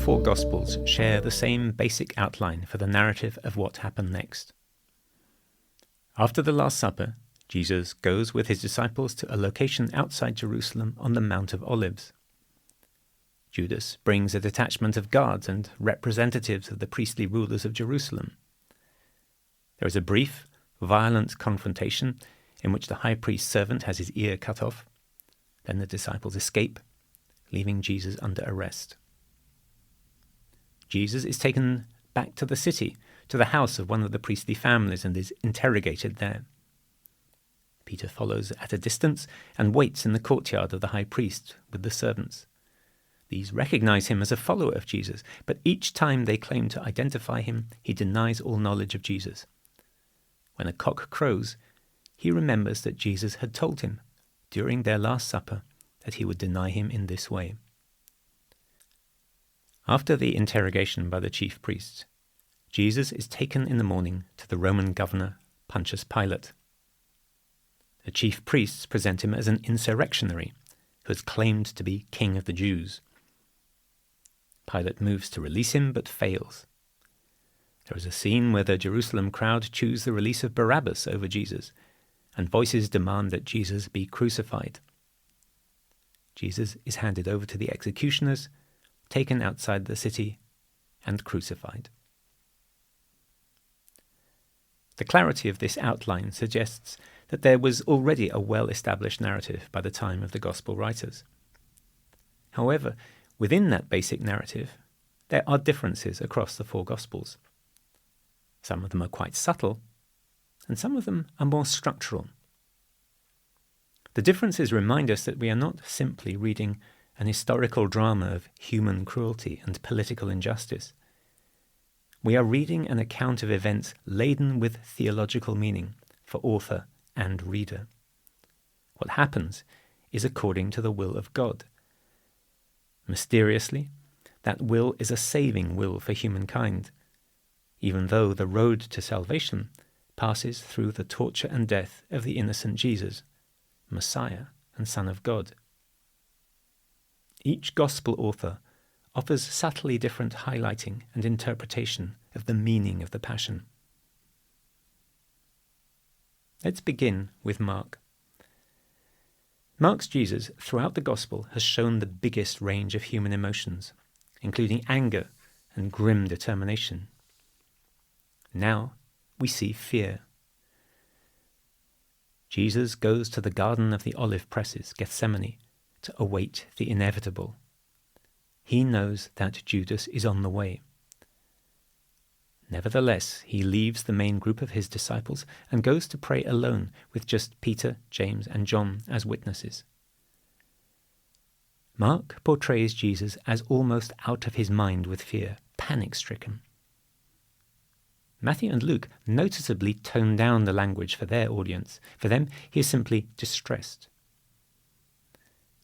four Gospels share the same basic outline for the narrative of what happened next. After the Last Supper, Jesus goes with his disciples to a location outside Jerusalem on the Mount of Olives. Judas brings a detachment of guards and representatives of the priestly rulers of Jerusalem. There is a brief, violent confrontation in which the high priest's servant has his ear cut off. Then the disciples escape, leaving Jesus under arrest. Jesus is taken back to the city, to the house of one of the priestly families, and is interrogated there. Peter follows at a distance and waits in the courtyard of the high priest with the servants. These recognize him as a follower of Jesus, but each time they claim to identify him, he denies all knowledge of Jesus. When a cock crows, he remembers that Jesus had told him during their Last Supper that he would deny him in this way. After the interrogation by the chief priests, Jesus is taken in the morning to the Roman governor, Pontius Pilate. The chief priests present him as an insurrectionary who has claimed to be king of the Jews. Pilate moves to release him, but fails. There is a scene where the Jerusalem crowd choose the release of Barabbas over Jesus, and voices demand that Jesus be crucified. Jesus is handed over to the executioners, taken outside the city, and crucified. The clarity of this outline suggests that there was already a well-established narrative by the time of the Gospel writers. However, within that basic narrative, there are differences across the four Gospels. Some of them are quite subtle, and some of them are more structural. The differences remind us that we are not simply reading an historical drama of human cruelty and political injustice. We are reading an account of events laden with theological meaning for author and reader. What happens is according to the will of God. Mysteriously, that will is a saving will for humankind, even though the road to salvation passes through the torture and death of the innocent Jesus, Messiah and Son of God. Each Gospel author offers subtly different highlighting and interpretation of the meaning of the Passion. Let's begin with Mark. Mark's Jesus throughout the Gospel has shown the biggest range of human emotions, including anger and grim determination. Now we see fear. Jesus goes to the Garden of the Olive Presses, Gethsemane, to await the inevitable. He knows that Judas is on the way. Nevertheless, he leaves the main group of his disciples and goes to pray alone with just Peter, James, and John as witnesses. Mark portrays Jesus as almost out of his mind with fear, panic-stricken. Matthew and Luke noticeably tone down the language for their audience. For them, he is simply distressed.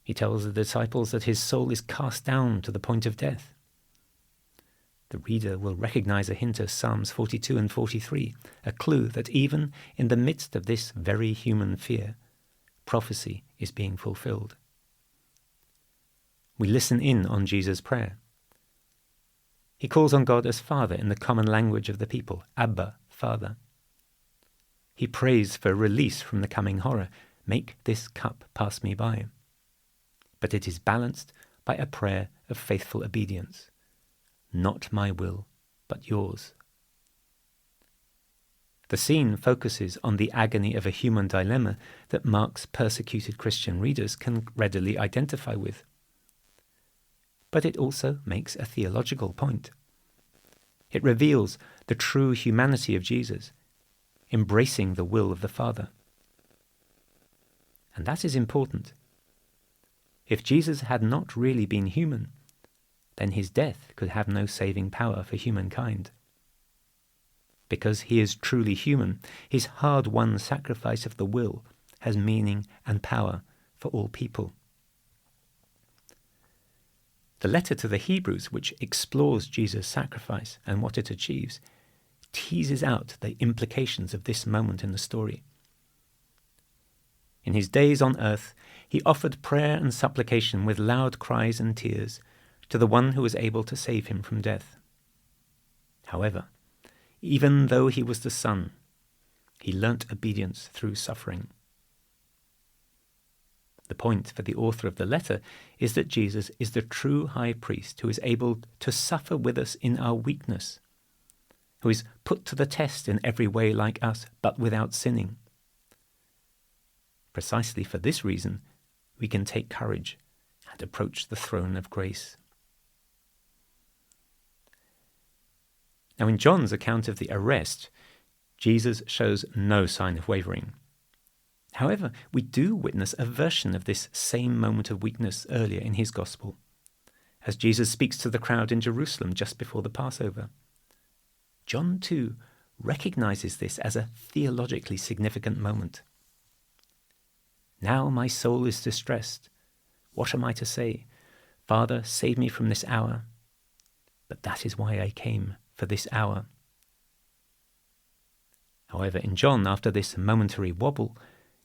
He tells the disciples that his soul is cast down to the point of death. The reader will recognize a hint of Psalms 42 and 43, a clue that even in the midst of this very human fear, prophecy is being fulfilled. We listen in on Jesus' prayer. He calls on God as Father in the common language of the people, Abba, Father. He prays for release from the coming horror, make this cup pass me by. But it is balanced by a prayer of faithful obedience. Not my will, but yours. The scene focuses on the agony of a human dilemma that Mark's persecuted Christian readers can readily identify with. But it also makes a theological point. It reveals the true humanity of Jesus, embracing the will of the Father. And that is important. If Jesus had not really been human, then his death could have no saving power for humankind. Because he is truly human, his hard-won sacrifice of the will has meaning and power for all people. The letter to the Hebrews, which explores Jesus' sacrifice and what it achieves, teases out the implications of this moment in the story. In his days on earth, he offered prayer and supplication with loud cries and tears to the one who was able to save him from death. However, even though he was the Son, he learnt obedience through suffering. The point for the author of the letter is that Jesus is the true high priest who is able to suffer with us in our weakness, who is put to the test in every way like us, but without sinning. Precisely for this reason, we can take courage and approach the throne of grace. Now, in John's account of the arrest, Jesus shows no sign of wavering. However, we do witness a version of this same moment of weakness earlier in his gospel, as Jesus speaks to the crowd in Jerusalem just before the Passover. John, too, recognizes this as a theologically significant moment. "Now my soul is distressed. What am I to say? Father, save me from this hour. But that is why I came, for this hour." However, in John, after this momentary wobble,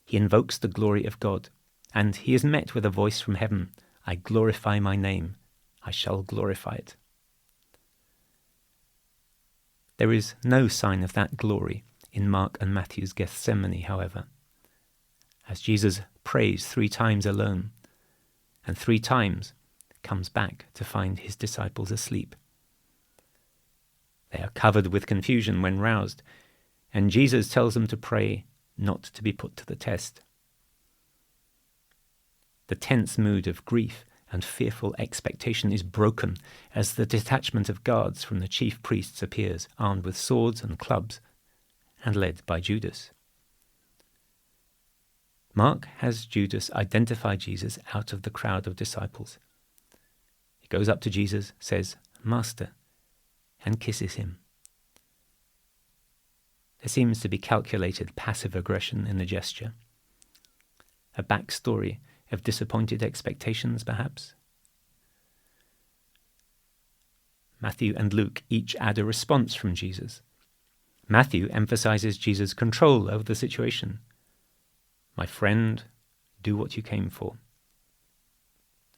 he invokes the glory of God, and he is met with a voice from heaven, "I glorify my name. I shall glorify it." There is no sign of that glory in Mark and Matthew's Gethsemane, however, as Jesus prays 3 times alone, and 3 times comes back to find his disciples asleep. They are covered with confusion when roused, and Jesus tells them to pray not to be put to the test. The tense mood of grief and fearful expectation is broken as the detachment of guards from the chief priests appears, armed with swords and clubs, and led by Judas. Mark has Judas identify Jesus out of the crowd of disciples. He goes up to Jesus, says, "Master," and kisses him. There seems to be calculated passive aggression in the gesture. A backstory of disappointed expectations, perhaps. Matthew and Luke each add a response from Jesus. Matthew emphasizes Jesus' control over the situation. "My friend, do what you came for."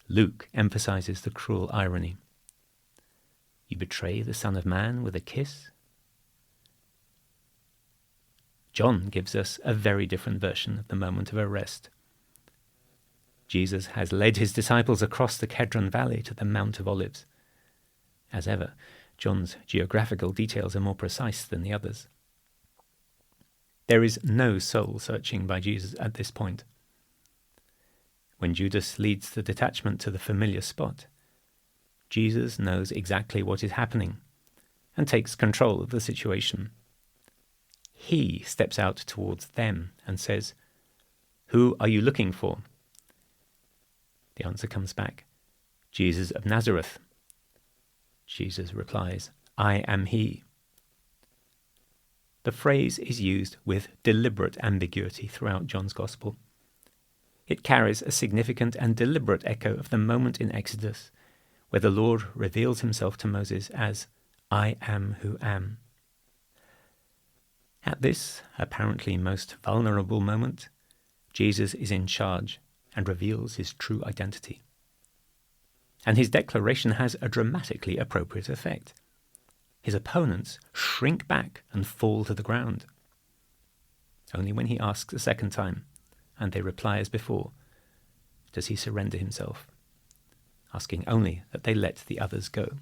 Luke emphasizes the cruel irony. "You betray the Son of Man with a kiss?" John gives us a very different version of the moment of arrest. Jesus has led his disciples across the Kedron Valley to the Mount of Olives. As ever, John's geographical details are more precise than the others. There is no soul searching by Jesus at this point. When Judas leads the detachment to the familiar spot, Jesus knows exactly what is happening and takes control of the situation. He steps out towards them and says, "Who are you looking for?" The answer comes back, "Jesus of Nazareth." Jesus replies, "I am he." The phrase is used with deliberate ambiguity throughout John's Gospel. It carries a significant and deliberate echo of the moment in Exodus, where the Lord reveals himself to Moses as, "I am who am." At this apparently most vulnerable moment, Jesus is in charge and reveals his true identity. And his declaration has a dramatically appropriate effect. His opponents shrink back and fall to the ground. Only when he asks a second time, and they reply as before, does he surrender himself, asking only that they let the others go.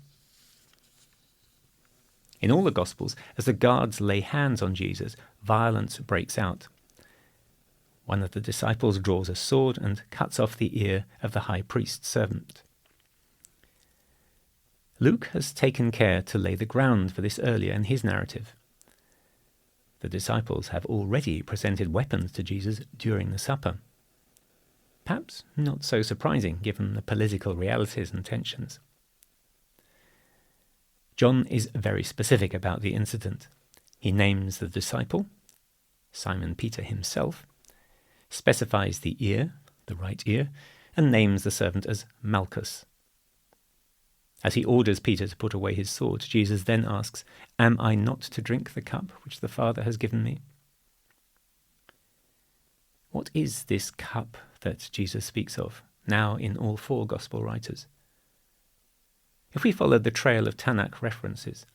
In all the Gospels, as the guards lay hands on Jesus, violence breaks out. One of the disciples draws a sword and cuts off the ear of the high priest's servant. Luke has taken care to lay the ground for this earlier in his narrative. The disciples have already presented weapons to Jesus during the supper. Perhaps not so surprising given the political realities and tensions. John is very specific about the incident. He names the disciple, Simon Peter himself, specifies the ear, the right ear, and names the servant as Malchus. As he orders Peter to put away his sword, Jesus then asks, "Am I not to drink the cup which the Father has given me?" What is this cup that Jesus speaks of, now in all 4 Gospel writers? If we follow the trail of Tanakh references,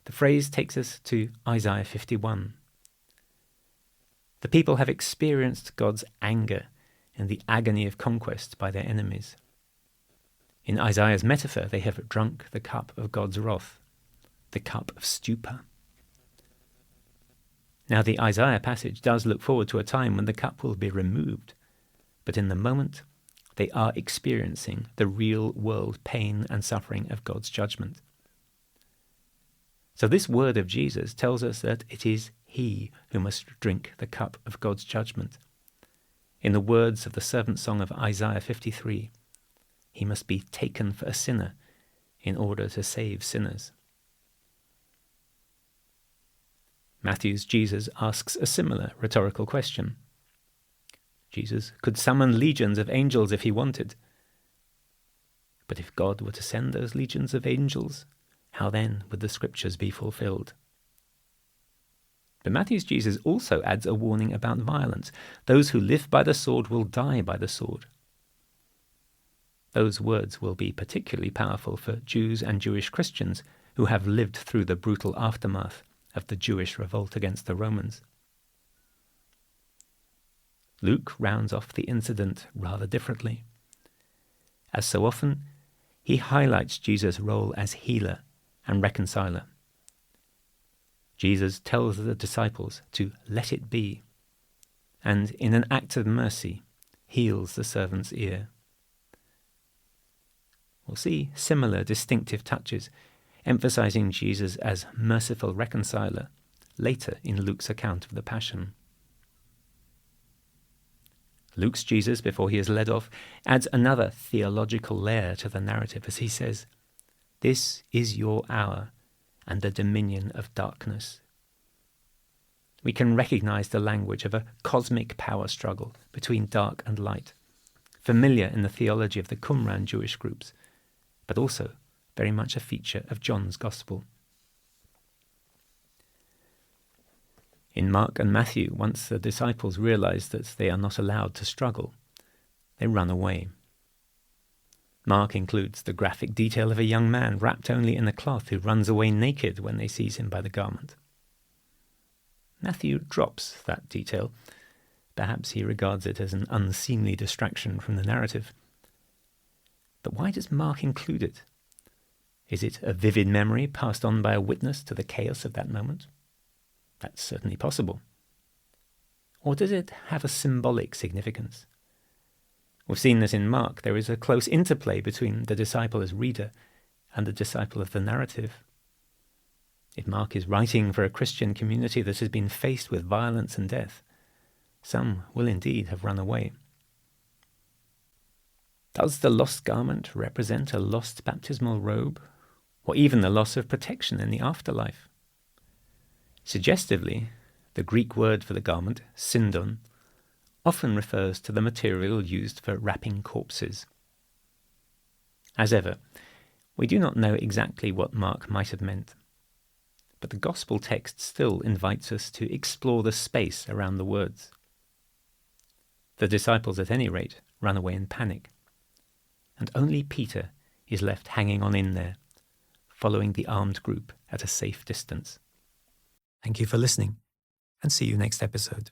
the phrase takes us to Isaiah 51. The people have experienced God's anger and the agony of conquest by their enemies. In Isaiah's metaphor, they have drunk the cup of God's wrath, the cup of stupor. Now, the Isaiah passage does look forward to a time when the cup will be removed, but in the moment, they are experiencing the real-world pain and suffering of God's judgment. So this word of Jesus tells us that it is he who must drink the cup of God's judgment. In the words of the servant song of Isaiah 53, he must be taken for a sinner in order to save sinners. Matthew's Jesus asks a similar rhetorical question. Jesus could summon legions of angels if he wanted. But if God were to send those legions of angels, how then would the scriptures be fulfilled? But Matthew's Jesus also adds a warning about violence. Those who live by the sword will die by the sword. Those words will be particularly powerful for Jews and Jewish Christians who have lived through the brutal aftermath of the Jewish revolt against the Romans. Luke rounds off the incident rather differently. As so often, he highlights Jesus' role as healer and reconciler. Jesus tells the disciples to let it be, and in an act of mercy, heals the servant's ear. We'll see similar distinctive touches, emphasizing Jesus as merciful reconciler later in Luke's account of the Passion. Luke's Jesus, before he is led off, adds another theological layer to the narrative as he says, "This is your hour and the dominion of darkness." We can recognize the language of a cosmic power struggle between dark and light, familiar in the theology of the Qumran Jewish groups, but also very much a feature of John's Gospel. In Mark and Matthew, once the disciples realize that they are not allowed to struggle, they run away. Mark includes the graphic detail of a young man wrapped only in a cloth who runs away naked when they seize him by the garment. Matthew drops that detail. Perhaps he regards it as an unseemly distraction from the narrative. But why does Mark include it? Is it a vivid memory passed on by a witness to the chaos of that moment? That's certainly possible. Or does it have a symbolic significance? We've seen that in Mark there is a close interplay between the disciple as reader and the disciple of the narrative. If Mark is writing for a Christian community that has been faced with violence and death, some will indeed have run away. Does the lost garment represent a lost baptismal robe, or even the loss of protection in the afterlife? Suggestively, the Greek word for the garment, sindon, often refers to the material used for wrapping corpses. As ever, we do not know exactly what Mark might have meant, but the Gospel text still invites us to explore the space around the words. The disciples, at any rate, run away in panic, and only Peter is left hanging on in there, following the armed group at a safe distance. Thank you for listening, and see you next episode.